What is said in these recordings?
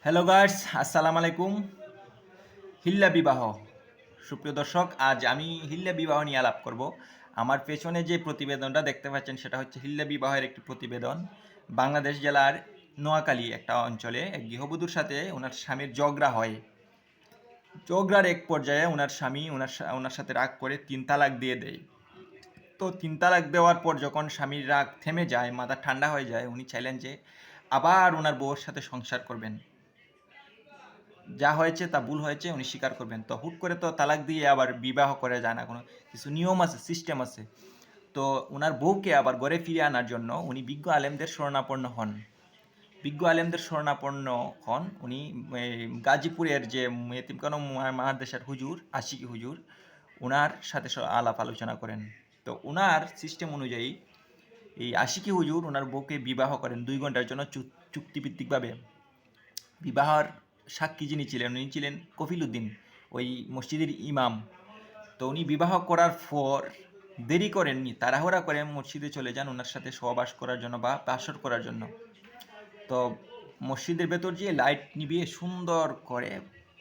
Hello guys, আসসালামু আলাইকুম। হিল্লা বিবাহ, সুপ্রিয় দর্শক, আজ আমি হিল্লা বিবাহ নিয়ে আলাপ করব। আমার পেছনে যে প্রতিবেদনটা দেখতে পাচ্ছেন সেটা হচ্ছে হিল্লা বিবাহের একটি প্রতিবেদন। বাংলাদেশ জেলার নোয়াখালী একটা অঞ্চলে এক গৃহবধূর সাথে ওনার স্বামীর ঝগড়া হয়। ঝগড়ার এক পর্যায়ে ওনার স্বামী ওনার সাথে রাগ করে 3 তালাক দিয়ে দেয়। তো 3 তালাক দেওয়ার পর যখন স্বামীর রাগ থেমে যায়, মাথা ঠান্ডা হয়ে যায়, উনি চাইলেন যে আবার ওনার বউয়ের সাথে সংসার করবেন। যা হয়েছে তা ভুল হয়েছে উনি স্বীকার করবেন। তো হুট করে তো তালাক দিয়ে আবার বিবাহ করে যায় না, কোনো কিছু নিয়ম আছে, সিস্টেম আছে। তো ওনার বউকে আবার ঘরে ফিরিয়ে আনার জন্য উনি বিজ্ঞ আলেমদের শরণাপন্ন হন। বিজ্ঞ আলেমদের শরণাপন্ন হন উনি গাজীপুরের যে এতিমখানা মাদ্রাসার হুজুর, আশিকি হুজুর, ওনার সাথে আলাপ আলোচনা করেন। তো ওনার সিস্টেম অনুযায়ী এই আশিকি হুজুর ওনার বউকে বিবাহ করেন 2 ঘন্টার জন্য চুক্তিভিত্তিকভাবে। বিবাহর সাক্ষী যিনি ছিলেন উনি ছিলেন কফিল উদ্দিন, ওই মসজিদের ইমাম। তো উনি বিবাহ করার পর দেরি করেননি, তাড়াহুড়া করে মসজিদে চলে যান ওনার সাথে সহবাস করার জন্য বা বাসর করার জন্য। তো মসজিদের ভেতর যে লাইট নিভিয়ে সুন্দর করে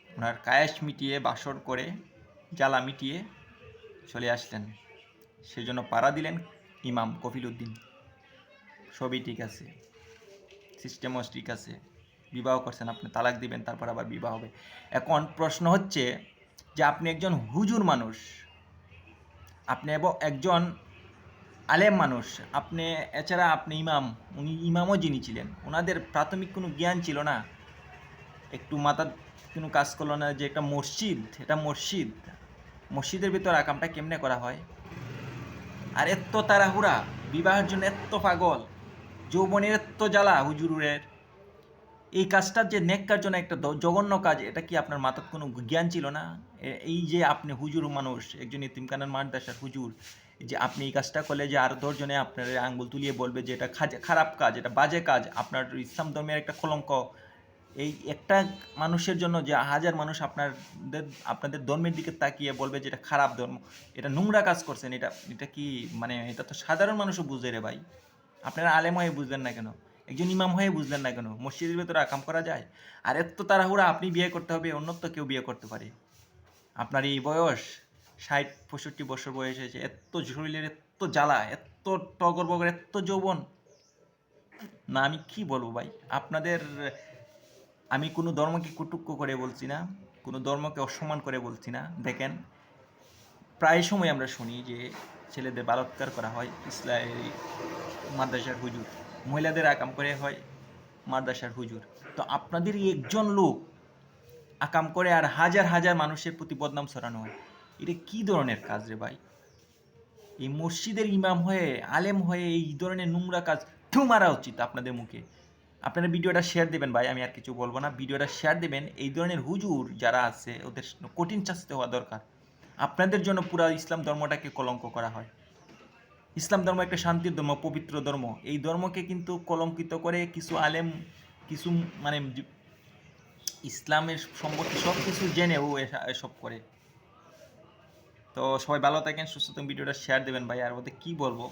ওনার কায়েস মিটিয়ে বাসর করে জ্বালা মিটিয়ে চলে আসলেন। সেজন্য পাড়া দিলেন ইমাম কফিল উদ্দিন। সবই ঠিক আছে, সিস্টেমও ঠিক আছে, বিবাহ করছেন, আপনি তালাক দিবেন, তারপর আবার বিবাহ হবে। এখন প্রশ্ন হচ্ছে যে আপনি একজন হুজুর মানুষ, আপনি এবং একজন আলেম মানুষ, আপনি এছাড়া আপনি ইমাম, উনি ইমামও যিনি ছিলেন ওনাদের প্রাথমিক কোনো জ্ঞান ছিল না, একটু মাথার কোনো কাজ করলো না যে একটা মসজিদ, এটা মসজিদ, মসজিদের ভিতর আকামটা কেমনে করা হয়? আর এত তাড়াহুড়া, বিবাহের জন্য এত পাগল, যৌবনের এত জ্বালা হুজুরের, এই কাজটার যে নেককার জন্য একটা জঘন্য কাজ, এটা কি আপনার মাথার কোনো জ্ঞান ছিল না? এই যে আপনি হুজুর মানুষ, একজন ইতিমখানার মাদ্রাসার হুজুর, যে আপনি এই কাজটা করলে যে আরো 10 জনে আপনার আঙ্গুল তুলিয়ে বলবে যে এটা খারাপ কাজ, এটা বাজে কাজ, আপনার ইসলাম ধর্মের একটা কলঙ্ক। এই একটা মানুষের জন্য যে হাজার মানুষ আপনাদের ধর্মের দিকে তাকিয়ে বলবে যে এটা খারাপ ধর্ম, এটা নোংরা কাজ করছেন, এটা এটা কি মানে এটা তো সাধারণ মানুষও বুঝে রে ভাই। আপনারা আলেম হয়ে বুঝলেন না কেন? একজন ইমাম হয়ে বুঝলেন না কেন? মসজিদের ভেতরে আকাম করা যায়? আর এত তাড়াহুড়া, আপনি বিয়ে করতে হবে, অন্য তো কেউ বিয়ে করতে পারে। আপনার এই বয়স 60-65 বছর বয়স হয়েছে, এত শরীরের এত জ্বালা, এত টগর বগর, এত যৌবন, না আমি কি বলবো ভাই আপনাদের। আমি কোনো ধর্মকে কটূক্ষ করে বলছি না, কোনো ধর্মকে অসম্মান করে বলছি না। দেখেন, প্রায় সময় আমরা শুনি যে ছেলেদের বলাৎকার করা হয় ইসলামী মাদ্রাসার হুজুর, মহিলাদের আকাম করে হয় মাদ্রাসার হুজুর। তো আপনাদের একজন লোক আকাম করে আর হাজার হাজার মানুষের প্রতি বদনাম ছড়ানো হয়, এটা কি ধরনের কাজ রে ভাই? এই মসজিদের ইমাম হয়ে, আলেম হয়ে এই ধরনের নোংরা কাজ ঠু মারা উচিত আপনাদের মুখে। আপনারা ভিডিওটা শেয়ার দেবেন ভাই, আমি আর কিছু বলবো না, ভিডিওটা শেয়ার দেবেন। এই ধরনের হুজুর যারা আছে ওদের কঠিন শাস্তি হওয়া দরকার। আপনাদের জন্য পুরো ইসলাম ধর্মটাকে কলঙ্ক করা হয়। ইসলাম ধর্ম একটা শান্তির ধর্ম, পবিত্র ধর্ম। এই ধর্মকে কিন্তু কলঙ্কিত করে কিছু আলেম, কিছু মানে ইসলামের সম্পর্কে সব কিছু জেনেও এসব করে। তো সবাই ভালো থাকেন, সুস্থ থাকেন, ভিডিওটা শেয়ার দেবেন ভাই। আর ওদের কী বলবো,